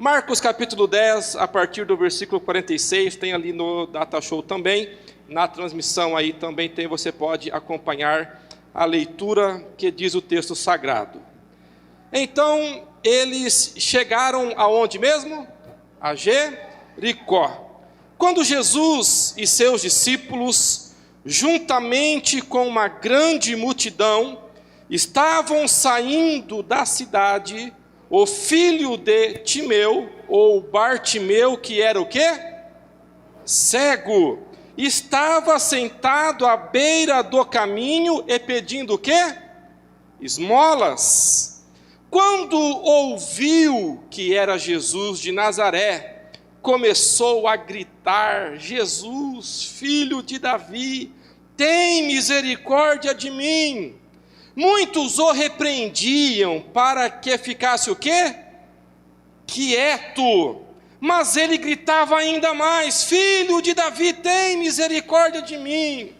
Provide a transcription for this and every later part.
Marcos capítulo 10, a partir do versículo 46, tem ali no Data Show também, na transmissão aí também tem, você pode acompanhar a leitura que diz o texto sagrado. Então, eles chegaram aonde mesmo? A Jericó. Quando Jesus e seus discípulos, juntamente com uma grande multidão, estavam saindo da cidade, o filho de Timeu, ou Bartimeu, que era o quê? Cego, estava sentado à beira do caminho e pedindo o quê? Esmolas. Quando ouviu que era Jesus de Nazaré, começou a gritar: Jesus, filho de Davi, tem misericórdia de mim. Muitos o repreendiam para que ficasse o quê? Quieto. Mas ele gritava ainda mais: Filho de Davi, tem misericórdia de mim.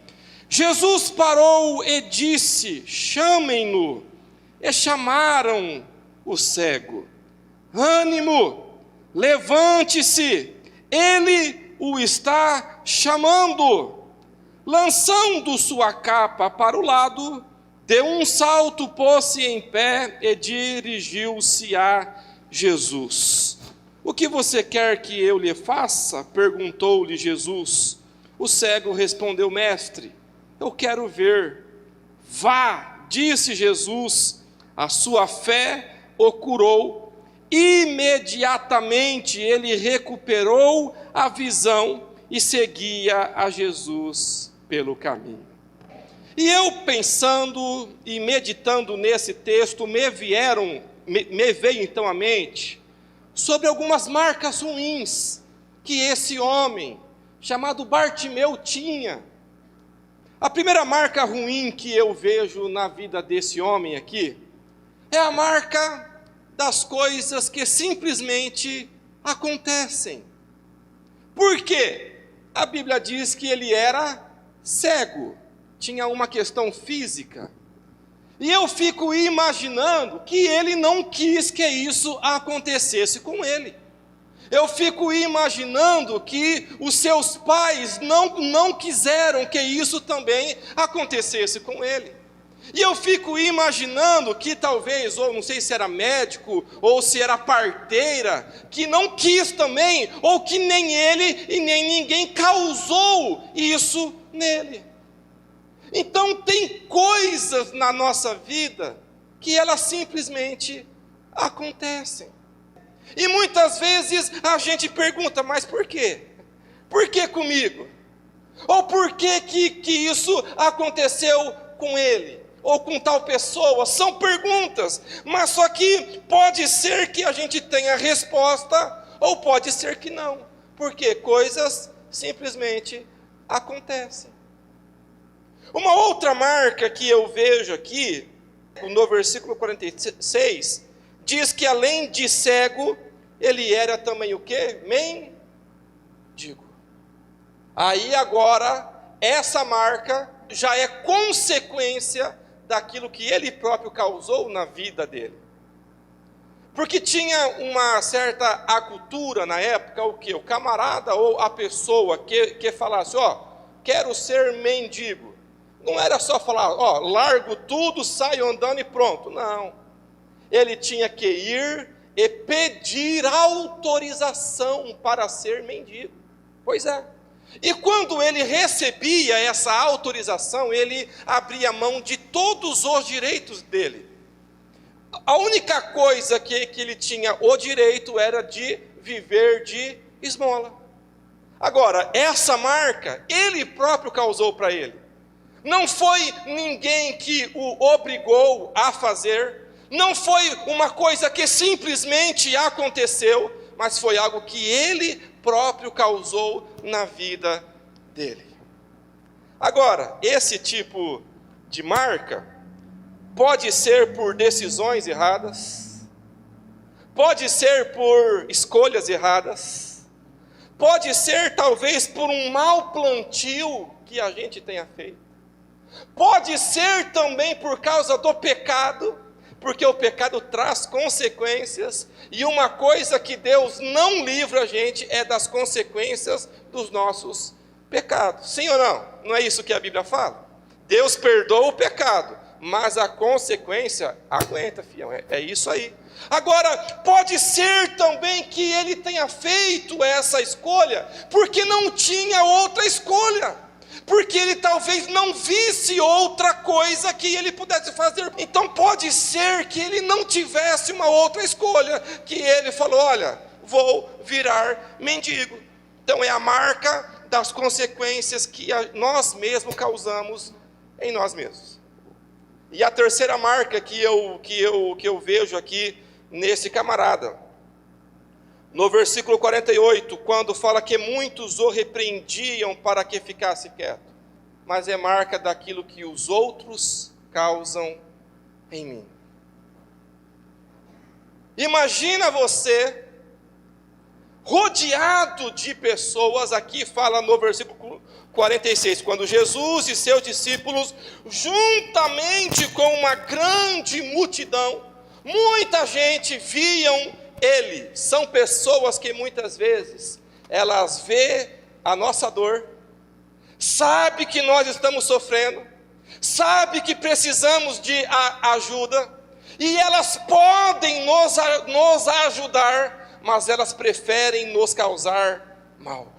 Jesus parou e disse: chamem-no. E chamaram o cego. Ânimo, levante-se, ele o está chamando. Lançando sua capa para o lado, deu um salto, pôs-se em pé e dirigiu-se a Jesus. O que você quer que eu lhe faça? Perguntou-lhe Jesus. O cego respondeu: Mestre, eu quero ver. Vá, disse Jesus, a sua fé o curou. Imediatamente ele recuperou a visão e seguia a Jesus pelo caminho. E eu pensando e meditando nesse texto, me veio então à mente sobre algumas marcas ruins que esse homem chamado Bartimeu tinha. A primeira marca ruim que eu vejo na vida desse homem aqui é a marca das coisas que simplesmente acontecem. Por quê? A Bíblia diz que ele era cego, tinha uma questão física. E eu fico imaginando que ele não quis que isso acontecesse com ele. Eu fico imaginando que os seus pais não quiseram que isso também acontecesse com ele. E eu fico imaginando que talvez, ou não sei se era médico, ou se era parteira, que não quis também, ou que nem ele e nem ninguém causou isso nele. Então tem coisas na nossa vida que elas simplesmente acontecem. E muitas vezes a gente pergunta: mas por quê? Por que comigo? Ou por que isso aconteceu com ele? Ou com tal pessoa? São perguntas, mas só que pode ser que a gente tenha resposta, ou pode ser que não, porque coisas simplesmente acontecem. Uma outra marca que eu vejo aqui, no versículo 46, diz que além de cego, ele era também o quê? Mendigo. Aí agora, essa marca já é consequência daquilo que ele próprio causou na vida dele. Porque tinha uma certa acultura na época, o que? O camarada ou a pessoa que falasse: quero ser mendigo. Não era só falar: largo tudo, saio andando e pronto. Não. Ele tinha que ir e pedir autorização para ser mendigo. Pois é. E quando ele recebia essa autorização, ele abria mão de todos os direitos dele. A única coisa que ele tinha o direito era de viver de esmola. Agora, essa marca, ele próprio causou para ele. Não foi ninguém que o obrigou a fazer, não foi uma coisa que simplesmente aconteceu, mas foi algo que ele próprio causou na vida dele. Agora, esse tipo de marca pode ser por decisões erradas, pode ser por escolhas erradas, pode ser talvez por um mau plantio que a gente tenha feito, pode ser também por causa do pecado, porque o pecado traz consequências, e uma coisa que Deus não livra a gente é das consequências dos nossos pecados. Sim ou não? Não é isso que a Bíblia fala? Deus perdoa o pecado, mas a consequência aguenta, fião, é isso aí. Agora, pode ser também que ele tenha feito essa escolha porque não tinha outra escolha, porque ele talvez não visse outra coisa que ele pudesse fazer. Então pode ser que ele não tivesse uma outra escolha, que ele falou: olha, vou virar mendigo. Então é a marca das consequências que nós mesmos causamos em nós mesmos. E a terceira marca que eu vejo aqui nesse camarada, no versículo 48, quando fala que muitos o repreendiam para que ficasse quieto, mas é marca daquilo que os outros causam em mim. Imagina você rodeado de pessoas, aqui fala no versículo 46, quando Jesus e seus discípulos, juntamente com uma grande multidão, muita gente viam ele. São pessoas que muitas vezes elas vê a nossa dor, sabe que nós estamos sofrendo, sabe que precisamos de ajuda, e elas podem nos ajudar, mas elas preferem nos causar mal.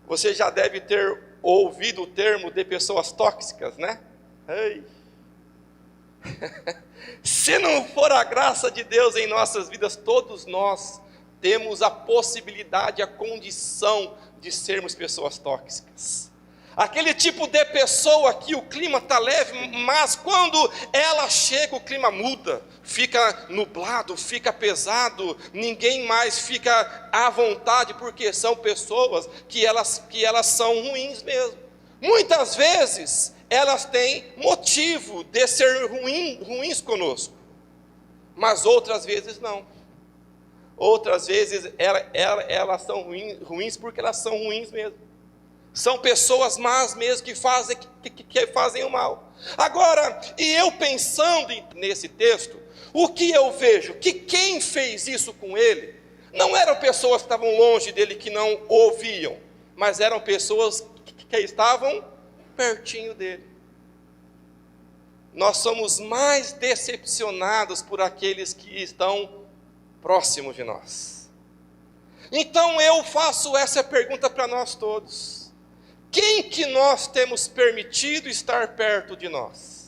Você já deve ter ouvido o termo de pessoas tóxicas, né? Ei. Se não for a graça de Deus em nossas vidas, todos nós temos a possibilidade, a condição de sermos pessoas tóxicas. Aquele tipo de pessoa que o clima está leve, mas quando ela chega o clima muda, fica nublado, fica pesado, ninguém mais fica à vontade, porque são pessoas que elas são ruins mesmo. Muitas vezes elas têm motivo de ser ruins conosco, mas outras vezes não. Outras vezes elas são ruins porque elas são ruins mesmo. São pessoas más mesmo que fazem o mal. Agora, e eu pensando nesse texto, o que eu vejo? Que quem fez isso com ele, não eram pessoas que estavam longe dele, que não ouviam, mas eram pessoas que estavam pertinho dele. Nós somos mais decepcionados por aqueles que estão próximos de nós. Então eu faço essa pergunta para nós todos: quem que nós temos permitido estar perto de nós?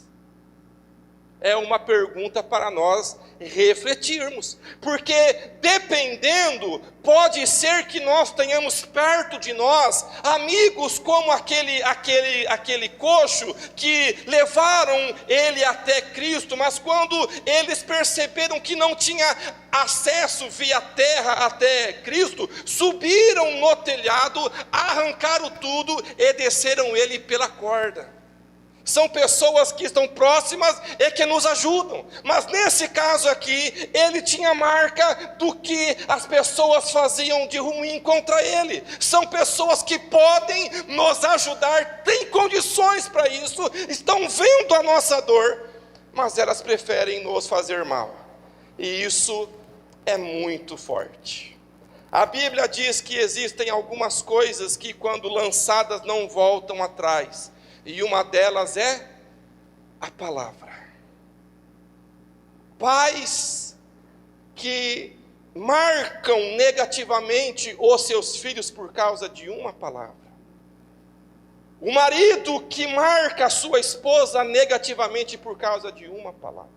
É uma pergunta para nós refletirmos, porque dependendo, pode ser que nós tenhamos perto de nós amigos como aquele coxo que levaram ele até Cristo, mas quando eles perceberam que não tinha acesso via terra até Cristo, subiram no telhado, arrancaram tudo e desceram ele pela corda. São pessoas que estão próximas e que nos ajudam, mas nesse caso aqui, ele tinha marca do que as pessoas faziam de ruim contra ele. São pessoas que podem nos ajudar, têm condições para isso, estão vendo a nossa dor, mas elas preferem nos fazer mal, e isso é muito forte. A Bíblia diz que existem algumas coisas que quando lançadas não voltam atrás, e uma delas é a palavra. Pais que marcam negativamente os seus filhos por causa de uma palavra. O marido que marca a sua esposa negativamente por causa de uma palavra.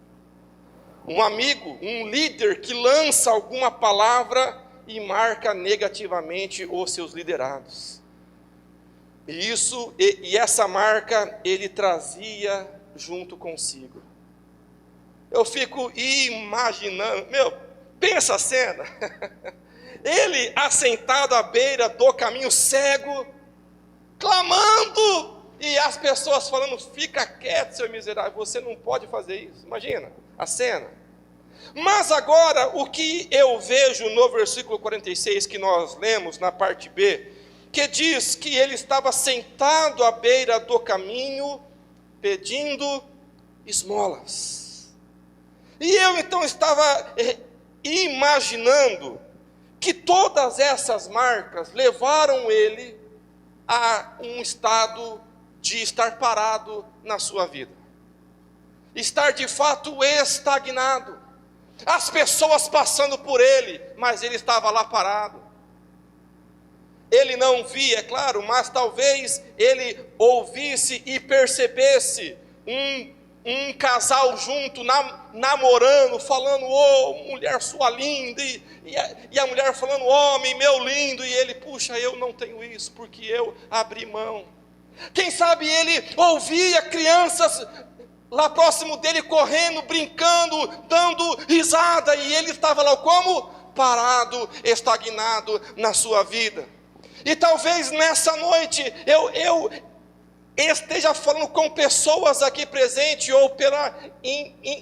Um amigo, um líder que lança alguma palavra e marca negativamente os seus liderados. E essa marca ele trazia junto consigo. Eu fico imaginando, pensa a cena, ele assentado à beira do caminho, cego, clamando, e as pessoas falando: fica quieto, seu miserável, você não pode fazer isso. Imagina a cena. Mas agora, o que eu vejo no versículo 46, que nós lemos na parte B, que diz que ele estava sentado à beira do caminho, pedindo esmolas. E eu então estava imaginando que todas essas marcas levaram ele a um estado de estar parado na sua vida. Estar de fato estagnado. As pessoas passando por ele, mas ele estava lá parado. Ele não via, é claro, mas talvez ele ouvisse e percebesse um casal junto, namorando, falando, mulher sua linda, e a mulher falando, homem, meu lindo, e ele, puxa, eu não tenho isso, porque eu abri mão. Quem sabe ele ouvia crianças lá próximo dele, correndo, brincando, dando risada, e ele estava lá como? Parado, estagnado na sua vida. E talvez nessa noite, eu esteja falando com pessoas aqui presentes, ou pela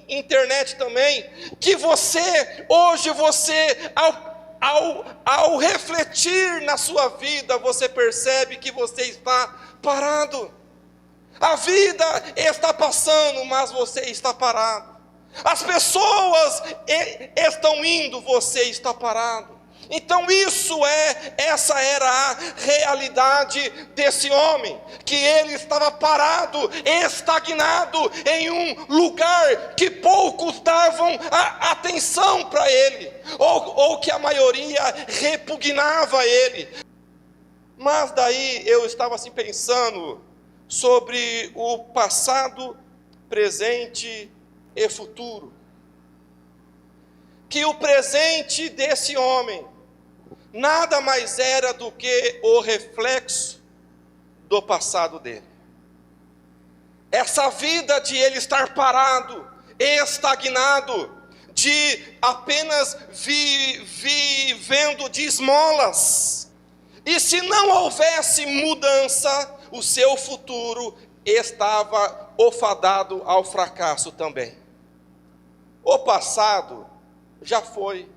internet também, que hoje você, ao refletir na sua vida, você percebe que você está parado. A vida está passando, mas você está parado. As pessoas estão indo, você está parado. Então essa era a realidade desse homem, que ele estava parado, estagnado em um lugar que poucos davam atenção para ele, ou que a maioria repugnava ele. Mas daí eu estava assim pensando sobre o passado, presente e futuro. Que o presente desse homem nada mais era do que o reflexo do passado dele. Essa vida de ele estar parado, estagnado, de apenas vivendo de esmolas. E se não houvesse mudança, o seu futuro estava ofadado ao fracasso também. O passado já foi.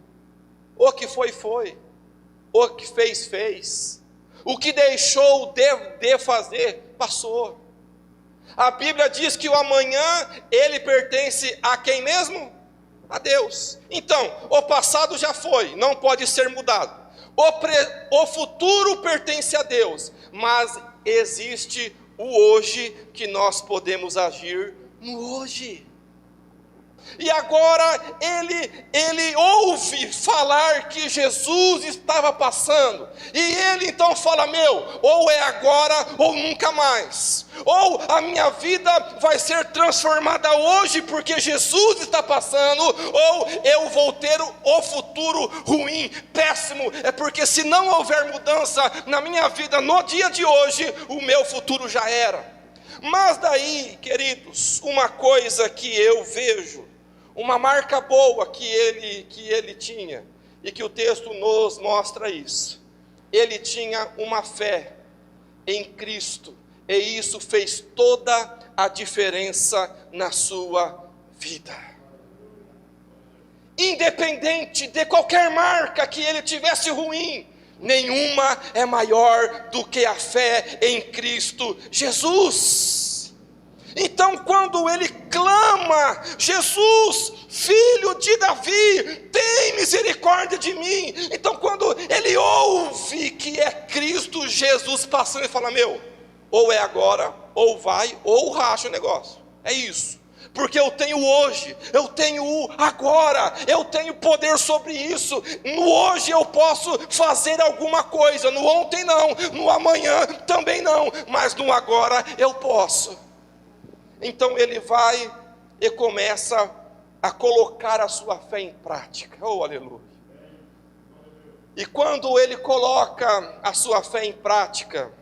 O que foi, foi. O que fez, fez. O que deixou de fazer, passou. A Bíblia diz que o amanhã, ele pertence a quem mesmo? A Deus. Então, o passado já foi, não pode ser mudado. O futuro pertence a Deus, mas existe o hoje, que nós podemos agir no hoje. E agora ele ouve falar que Jesus estava passando, e ele então fala, ou é agora ou nunca mais, ou a minha vida vai ser transformada hoje porque Jesus está passando, ou eu vou ter o futuro ruim, péssimo, é porque se não houver mudança na minha vida no dia de hoje, o meu futuro já era. Mas daí, queridos, uma coisa que eu vejo, uma marca boa que ele tinha, e que o texto nos mostra isso. Ele tinha uma fé em Cristo, e isso fez toda a diferença na sua vida. Independente de qualquer marca que ele tivesse ruim, nenhuma é maior do que a fé em Cristo Jesus. Então, quando ele clama, Jesus, filho de Davi, tem misericórdia de mim. Então, quando ele ouve que é Cristo Jesus passando, ele fala, ou é agora, ou vai, ou racha o negócio. É isso. Porque eu tenho hoje, eu tenho o agora, eu tenho poder sobre isso. No hoje eu posso fazer alguma coisa, no ontem não, no amanhã também não, mas no agora eu posso. Então ele vai e começa a colocar a sua fé em prática. Oh, aleluia. E quando ele coloca a sua fé em prática,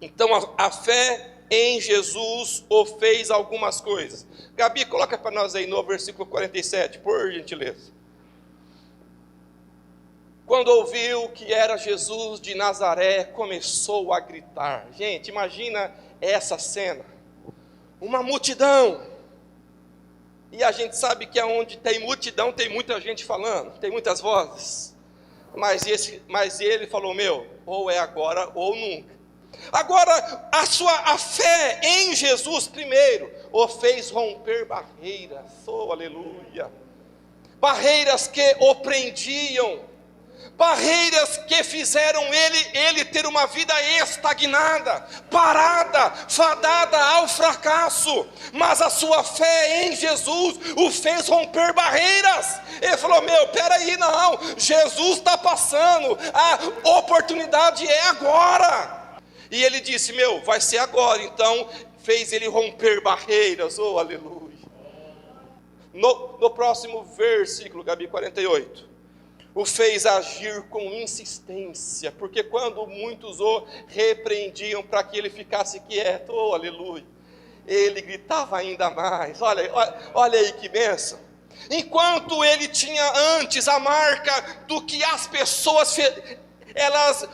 então a fé em Jesus o fez algumas coisas. Gabi, coloca para nós aí no versículo 47, por gentileza. Quando ouviu que era Jesus de Nazaré, começou a gritar. Gente, imagina essa cena. Uma multidão, e a gente sabe que onde tem multidão, tem muita gente falando, tem muitas vozes, mas ele falou, ou é agora ou nunca. Agora, a fé em Jesus primeiro, o fez romper barreiras, oh aleluia, barreiras que o prendiam, barreiras que fizeram ele ter uma vida estagnada, parada, fadada ao fracasso, mas a sua fé em Jesus o fez romper barreiras. Ele falou, peraí, não, Jesus está passando, a oportunidade é agora, e ele disse, vai ser agora, então fez ele romper barreiras, oh aleluia. No próximo versículo, Gabi, 48, o fez agir com insistência, porque quando muitos o repreendiam para que ele ficasse quieto, oh aleluia, ele gritava ainda mais, olha aí que bênção. Enquanto ele tinha antes a marca do que as pessoas, elas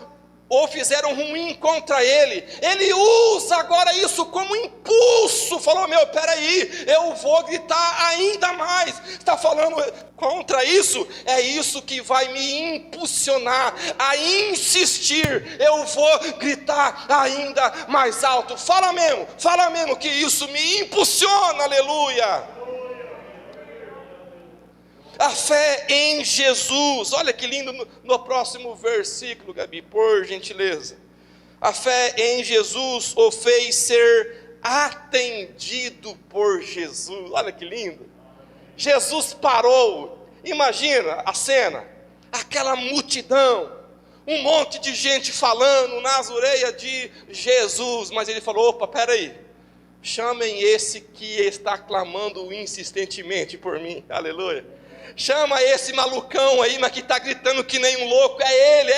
ou fizeram ruim contra ele, ele usa agora isso como impulso, falou, peraí, eu vou gritar ainda mais, está falando contra isso, é isso que vai me impulsionar a insistir, eu vou gritar ainda mais alto, fala mesmo que isso me impulsiona, aleluia. A fé em Jesus, olha que lindo no próximo versículo, Gabi, por gentileza. A fé em Jesus o fez ser atendido por Jesus, olha que lindo. Jesus parou, imagina a cena, aquela multidão, um monte de gente falando nas orelhas de Jesus, mas ele falou, opa, peraí, chamem esse que está clamando insistentemente por mim, aleluia. Chama esse malucão aí, mas que está gritando que nem um louco, é ele,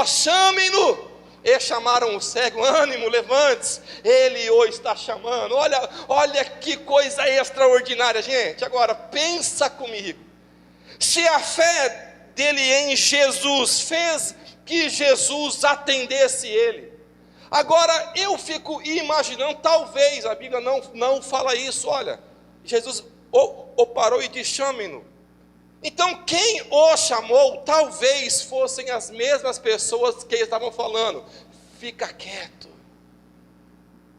chamem-no. E chamaram o cego, ânimo, levante-se, ele o está chamando, olha que coisa extraordinária, gente. Agora, pensa comigo, se a fé dele em Jesus fez que Jesus atendesse ele, agora eu fico imaginando, talvez, a Bíblia não fala isso, Jesus o parou e disse, chamem-no. Então quem o chamou, talvez fossem as mesmas pessoas que estavam falando, fica quieto,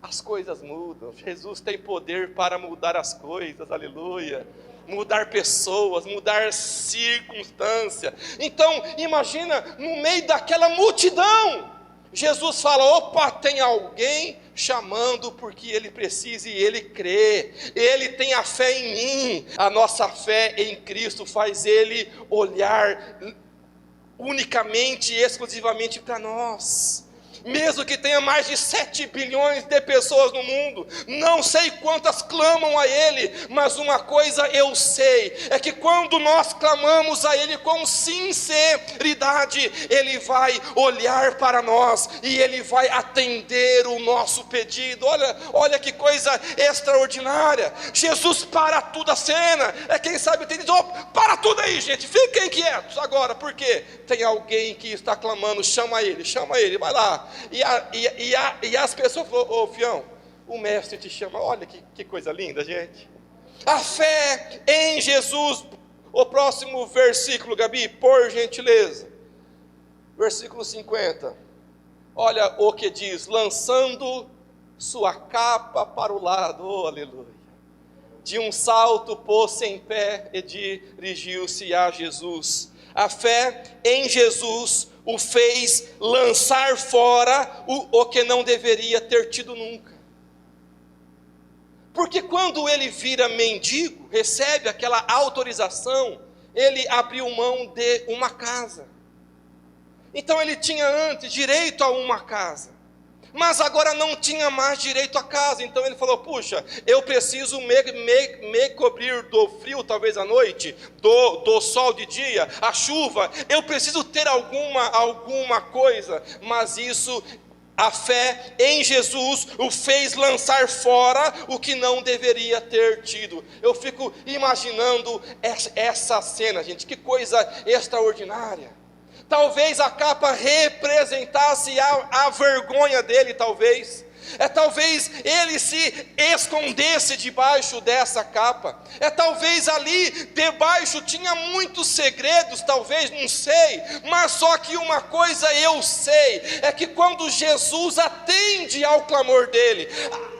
as coisas mudam, Jesus tem poder para mudar as coisas, aleluia, mudar pessoas, mudar circunstâncias. Então imagina, no meio daquela multidão, Jesus fala, opa, tem alguém chamando porque ele precisa e ele crê, ele tem a fé em mim, a nossa fé em Cristo faz ele olhar unicamente e exclusivamente para nós. Mesmo que tenha mais de 7 bilhões de pessoas no mundo, não sei quantas clamam a Ele, mas uma coisa eu sei, é que quando nós clamamos a Ele com sinceridade, Ele vai olhar para nós, e Ele vai atender o nosso pedido. Olha que coisa extraordinária, Jesus para tudo a cena, quem sabe tem diz, para tudo aí gente, fiquem quietos agora, porque tem alguém que está clamando, chama ele, vai lá. E as pessoas falaram, fião, o mestre te chama, olha que coisa linda, gente. A fé em Jesus, o próximo versículo, Gabi, por gentileza. Versículo 50, olha o que diz, lançando sua capa para o lado, oh aleluia. De um salto pôs-se em pé e dirigiu-se a Jesus. A fé em Jesus o fez lançar fora o que não deveria ter tido nunca. Porque quando ele vira mendigo, recebe aquela autorização, ele abriu mão de uma casa. Então ele tinha antes direito a uma casa, mas agora não tinha mais direito à casa. Então ele falou, puxa, eu preciso me cobrir do frio, talvez à noite, do sol de dia, a chuva, eu preciso ter alguma coisa, mas isso, a fé em Jesus o fez lançar fora o que não deveria ter tido. Eu fico imaginando essa cena, gente, que coisa extraordinária. Talvez a capa representasse a vergonha dele, talvez ele se escondesse debaixo dessa capa, talvez ali debaixo tinha muitos segredos, talvez, não sei, mas só que uma coisa eu sei, é que quando Jesus atende ao clamor dele,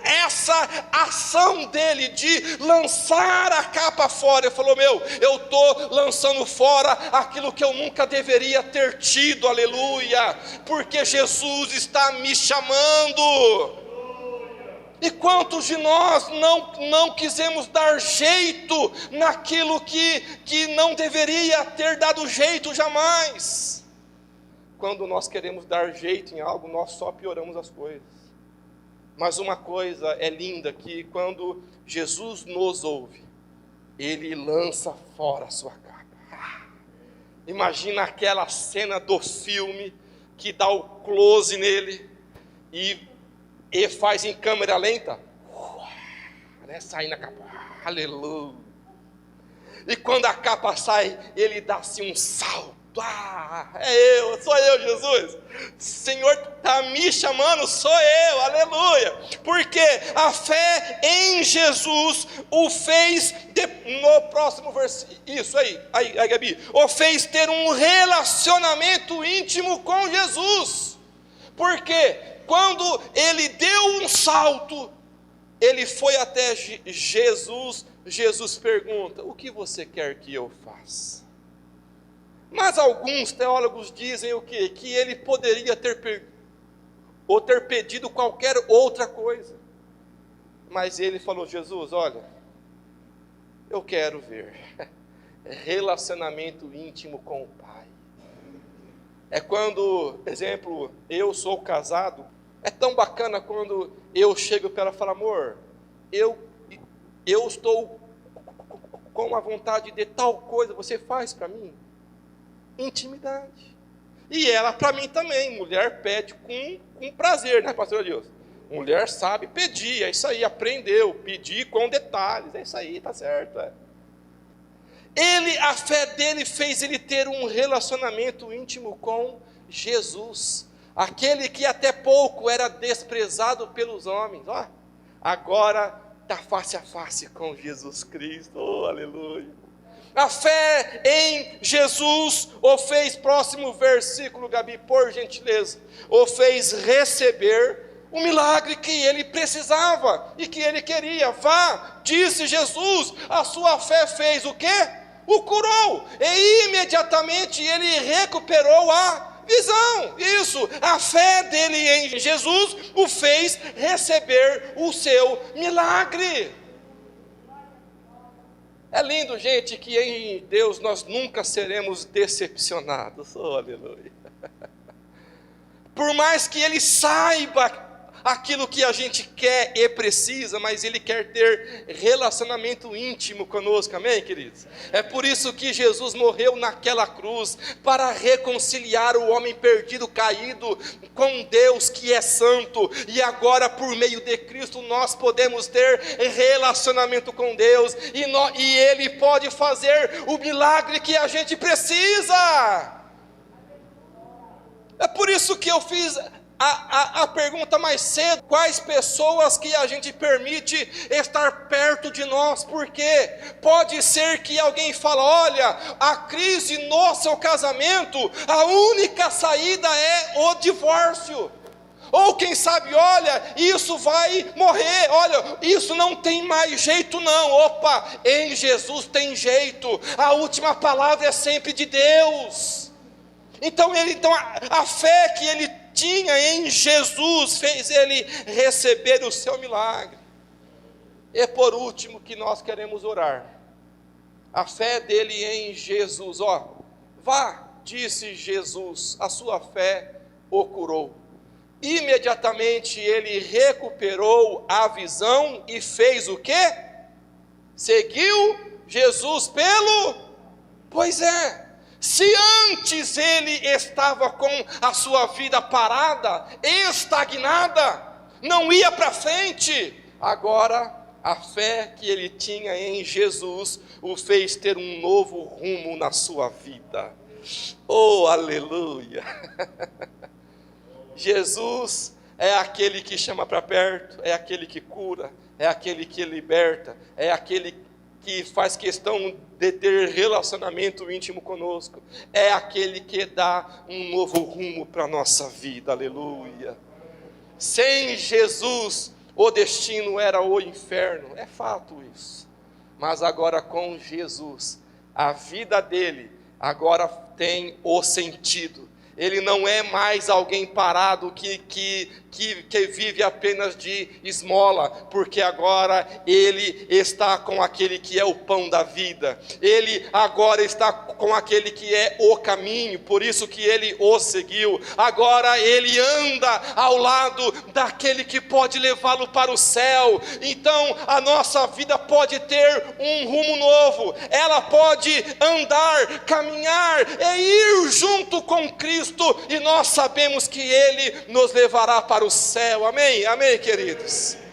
essa ação dele de lançar a capa fora, ele falou: eu estou lançando fora aquilo que eu nunca deveria ter tido, aleluia, porque Jesus está me chamando. E quantos de nós não quisemos dar jeito naquilo que não deveria ter dado jeito jamais? Quando nós queremos dar jeito em algo, nós só pioramos as coisas. Mas uma coisa é linda, que quando Jesus nos ouve, Ele lança fora a sua capa. Imagina aquela cena do filme, que dá o close nele, e faz em câmera lenta, né, sai na capa, aleluia. E quando a capa sai, ele dá assim um salto. Sou eu, Jesus. Senhor está me chamando, sou eu, aleluia. Porque a fé em Jesus o fez, no próximo versículo, isso aí, Gabi, o fez ter um relacionamento íntimo com Jesus. Porque quando ele deu um salto, ele foi até Jesus. Jesus pergunta: o que você quer que eu faça? Mas alguns teólogos dizem o quê? Que ele poderia ter pedido qualquer outra coisa. Mas ele falou: Jesus, olha, eu quero ver relacionamento íntimo com o Pai. É quando, exemplo, eu sou casado, é tão bacana quando eu chego para ela e falo: amor, eu estou com a vontade de tal coisa, você faz para mim? Intimidade. E ela para mim também. Mulher pede com prazer, né, pastor Deus? Mulher sabe pedir, é isso aí, aprendeu, pedir com detalhes, é isso aí, tá certo, é. A fé dele fez ele ter um relacionamento íntimo com Jesus, aquele que até pouco era desprezado pelos homens, agora está face a face com Jesus Cristo, aleluia. A fé em Jesus o fez, próximo versículo, Gabi, por gentileza, o fez receber o milagre que ele precisava e que ele queria. Vá, disse Jesus, a sua fé fez o quê? O curou, e imediatamente ele recuperou a visão. Isso, a fé dele em Jesus o fez receber o seu milagre. É lindo, gente, que em Deus nós nunca seremos decepcionados. Oh, aleluia. Por mais que Ele saiba aquilo que a gente quer e precisa, mas Ele quer ter relacionamento íntimo conosco, amém, queridos? É por isso que Jesus morreu naquela cruz, para reconciliar o homem perdido, caído, com Deus que é santo, e agora por meio de Cristo nós podemos ter relacionamento com Deus, e Ele pode fazer o milagre que a gente precisa. É por isso que eu fiz a pergunta mais cedo: quais pessoas que a gente permite estar perto de nós? Porque pode ser que alguém fale: olha, a crise no seu casamento, a única saída é o divórcio. Ou quem sabe, olha, isso vai morrer, olha, isso não tem mais jeito não. Opa, em Jesus tem jeito, a última palavra é sempre de Deus. Então a fé que ele tinha em Jesus fez ele receber o seu milagre. E por último que nós queremos orar, a fé dele em Jesus. Vá, disse Jesus, a sua fé o curou. Imediatamente ele recuperou a visão e fez o quê? Seguiu Jesus Pois é. Se antes ele estava com a sua vida parada, estagnada, não ia para frente, agora a fé que ele tinha em Jesus o fez ter um novo rumo na sua vida. Oh, aleluia! Jesus é aquele que chama para perto, é aquele que cura, é aquele que liberta, é aquele que faz questão de ter relacionamento íntimo conosco, é aquele que dá um novo rumo para a nossa vida, aleluia. Sem Jesus, o destino era o inferno, é fato isso. Mas agora com Jesus, a vida dele agora tem o sentido. Ele não é mais alguém parado que vive apenas de esmola, porque agora ele está com aquele que é o pão da vida, ele agora está com aquele que é o caminho, por isso que ele o seguiu. Agora ele anda ao lado daquele que pode levá-lo para o céu. Então a nossa vida pode ter um rumo novo, ela pode andar, caminhar e ir junto com Cristo, e nós sabemos que Ele nos levará para o céu, amém? Amém, queridos?